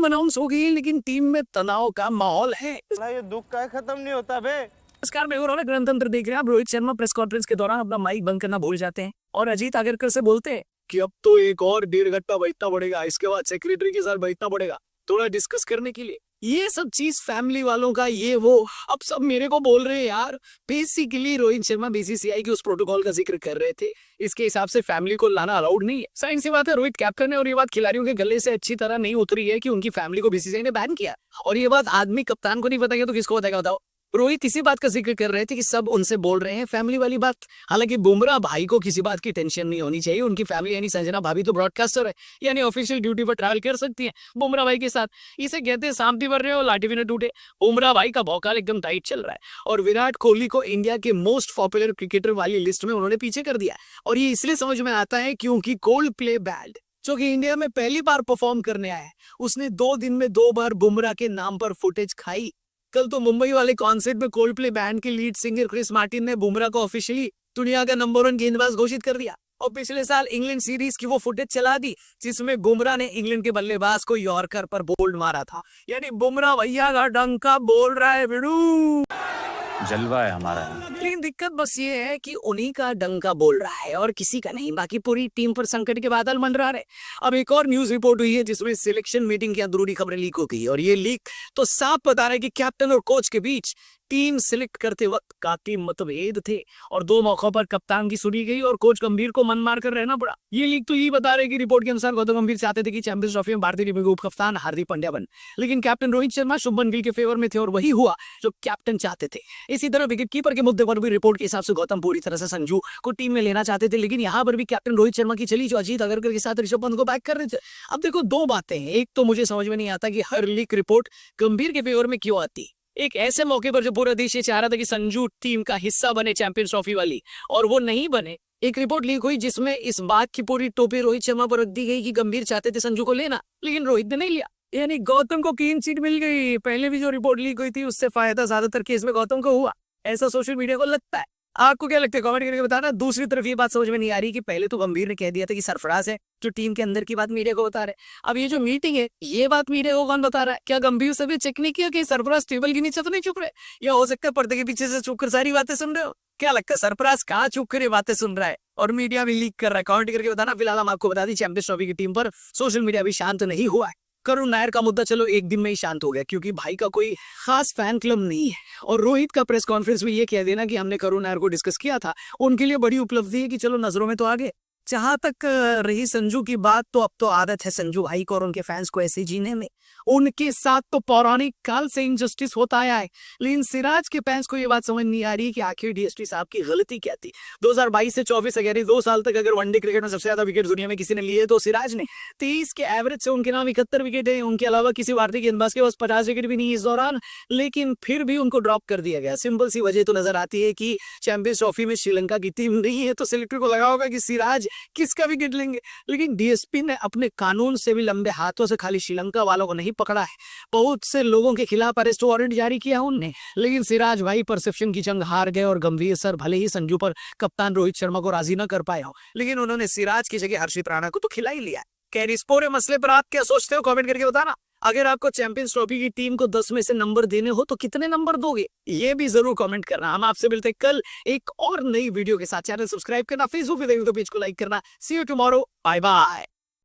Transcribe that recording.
Team announce हो गई लेकिन टीम में तनाव का माहौल है। ये दुख का खत्म नहीं होता बे। नमस्कार, मैं और गणतंत्र देख रहे हैं आप। रोहित शर्मा प्रेस कॉन्फ्रेंस के दौरान अपना माइक बंद करना भूल जाते हैं और अजीत आगरकर से बोलते हैं कि अब तो एक और 1.5 घंटा बैठना पड़ेगा, इसके बाद सेक्रेटरी के साथ बैठना पड़ेगा थोड़ा डिस्कस करने के लिए। ये सब चीज फैमिली वालों का ये वो अब सब मेरे को बोल रहे हैं यार। बेसिकली रोहित शर्मा बीसीसीआई के उस प्रोटोकॉल का जिक्र कर रहे थे, इसके हिसाब से फैमिली को लाना अलाउड नहीं है। साइंस सी बात है, रोहित कैप्टन है और ये बात खिलाड़ियों के गले से अच्छी तरह नहीं उतरी है कि उनकी फैमिली को बीसीसीआई ने बैन किया। और ये बात आदमी कप्तान को नहीं बताएगा तो किसको बताएगा बताओ। रोहित इसी बात का जिक्र कर रहे थे कि सब उनसे बोल रहे हैं फैमिली वाली बात। हालांकि बुमराह भाई को किसी बात की टेंशन नहीं होनी चाहिए, उनकी फैमिली यानी संजना भाभी तो ब्रॉडकास्टर है, यानी ऑफिशियल ड्यूटी पर ट्रैवल कर सकती है बुमराह भाई के साथ। इसे कहते हैं सांप भी भर रहे हो लाठी भी न टूटे। बुमराह भाई का भौकाल एकदम टाइट चल रहा है और विराट कोहली को इंडिया के मोस्ट पॉपुलर क्रिकेटर वाली लिस्ट में उन्होंने पीछे कर दिया। और ये इसलिए समझ में आता है क्योंकि कोल्ड प्ले बैंड जो कि इंडिया में पहली बार परफॉर्म करने आया है, उसने 2 दिन में 2 बार बुमराह के नाम पर फुटेज खाई। कल तो मुंबई वाले कॉन्सर्ट में कोल्ड प्ले बैंड के लीड सिंगर क्रिस मार्टिन ने बुमराह को ऑफिशियली दुनिया का नंबर 1 गेंदबाज घोषित कर दिया। और पिछले साल इंग्लैंड सीरीज की वो फुटेज चला दी जिसमें बुमराह ने इंग्लैंड के बल्लेबाज को यॉर्कर पर बोल्ड मारा था। यानी बुमराह भैया का डंका बोल रहा है बिड़ू, जलवा है हमारा। लेकिन दिक्कत बस ये है कि उन्हीं का डंका बोल रहा है और किसी का नहीं। बाकी पूरी टीम पर संकट के बादल मंडरा रहे। अब एक और न्यूज रिपोर्ट हुई है जिसमें सिलेक्शन मीटिंग की अंदरूनी खबरें लीक हो गई और ये लीक तो साफ बता रहा है कि कैप्टन और कोच के बीच टीम सिलेक्ट करते वक्त काफी मतभेद थे और 2 मौकों पर कप्तान की सुनी गई और कोच गंभीर को मन मार कर रहना पड़ा। ये लीक तो यही बता रहे कि रिपोर्ट के अनुसार गौतम गंभीर चाहते थे कि चैंपियंस ट्रॉफी में भारतीय टीम के उप कप्तान हार्दिक पांड्या बन, लेकिन कैप्टन रोहित शर्मा शुभमन गिल के फेवर में थे और वही हुआ जो कैप्टन चाहते थे। इसी तरह विकेट कीपर के मुद्दे पर भी रिपोर्ट के हिसाब से गौतम पूरी तरह से संजू को टीम में लेना चाहते थे, लेकिन यहाँ पर भी कैप्टन रोहित शर्मा की चली जो अजीत आगरकर के साथ ऋषभ पंत को बैक कर रहे थे। अब देखो 2 बातें हैं। एक तो मुझे समझ में नहीं आता कि हर लीक रिपोर्ट गंभीर के फेवर में क्यों आती। एक ऐसे मौके पर जो पूरा देश ये चाह रहा था कि संजू टीम का हिस्सा बने चैंपियंस ट्रॉफी वाली, और वो नहीं बने। एक रिपोर्ट लीक हुई जिसमें इस बात की पूरी टोपी रोहित शर्मा पर रख दी गई कि गंभीर चाहते थे संजू को लेना, लेकिन रोहित ने नहीं लिया। यानी गौतम को क्लीन चिट मिल गई। पहले भी जो रिपोर्ट लीक हुई थी उससे फायदा ज्यादातर केस में गौतम को हुआ, ऐसा सोशल मीडिया को लगता है। आपको क्या लगता है कमेंट करके बताना। दूसरी तरफ ये बात समझ में नहीं आ रही कि पहले तो गंभीर ने कह दिया था कि सरफराज है जो टीम के अंदर की बात मीडिया को बता रहे। अब ये जो मीटिंग है ये बात मीडिया को कौन बता रहा है? क्या गंभीर से भी चेक नहीं किया कि सरफराज टेबल के नीचे तो नहीं चुप रहे, या हो सकता है पर्दे के पीछे से चुप कर सारी बातें सुन रहे हो? क्या लगता है सरफराज कहाँ चुप कर बातें सुन रहा है और मीडिया भी लीक कर रहा है? कमेंट करके बताना। फिलहाल हम आपको बता दी चैंपियंस ट्रॉफी की टीम पर सोशल मीडिया भी शांत नहीं हुआ है। करुण नायर का मुद्दा चलो एक दिन में ही शांत हो गया क्योंकि भाई का कोई खास फैन क्लब नहीं है, और रोहित का प्रेस कॉन्फ्रेंस में ये कह देना कि हमने करुण नायर को डिस्कस किया था उनके लिए बड़ी उपलब्धि है कि चलो नजरों में तो आ गए। जहां तक रही संजू की बात, तो अब तो आदत है संजू भाई को और उनके फैंस को ऐसे जीने में। उनके साथ तो पौराणिक काल से इनजस्टिस होता आया है, लेकिन सिराज के फैंस को ये बात समझ नहीं आ रही कि आखिर डीएसपी साहब की गलती क्या थी। 2022 से 24 यानी 2 साल तक अगर वनडे क्रिकेट में सबसे ज्यादा विकेट दुनिया में किसी ने लिए तो सिराज ने। 23 के एवरेज से उनके नाम 71 विकेट है। उनके अलावा किसी भारतीय गेंदबाज के पास 50 विकेट भी नहीं इस दौरान, लेकिन फिर भी उनको ड्रॉप कर दिया गया। सिंपल सी वजह तो नजर आती है कि चैंपियंस ट्रॉफी में श्रीलंका की टीम नहीं है, तो सिलेक्टर को लगा होगा कि सिराज किसका विकेट लेंगे। लेकिन डीएसपी ने अपने कानून से भी लंबे हाथों से खाली श्रीलंका वालों को नहीं पकड़ा है, बहुत से लोगों के खिलाफ अरेस्ट वारंट जारी किया उनने। लेकिन सिराज भाई परसेप्शन की जंग हार गए और गंभीर सर भले ही संजू पर कप्तान रोहित शर्मा को राजी न कर पाए हो, लेकिन उन्होंने सिराज की जगह हर्षित राणा को तो खिला ही लिया। खैर इस पूरे मसले पर आप क्या सोचते हो कमेंट करके बताना। अगर आपको चैंपियंस ट्रॉफी की टीम को 10 में से नंबर देने हो तो कितने नंबर दोगे, ये भी जरूर कमेंट करना। हम आपसे मिलते हैं कल एक और नई वीडियो के साथ। चैनल सब्सक्राइब करना, फेसबुक पे देखो तो पेज को लाइक करना। सी यू टुमारो, बाय बाय।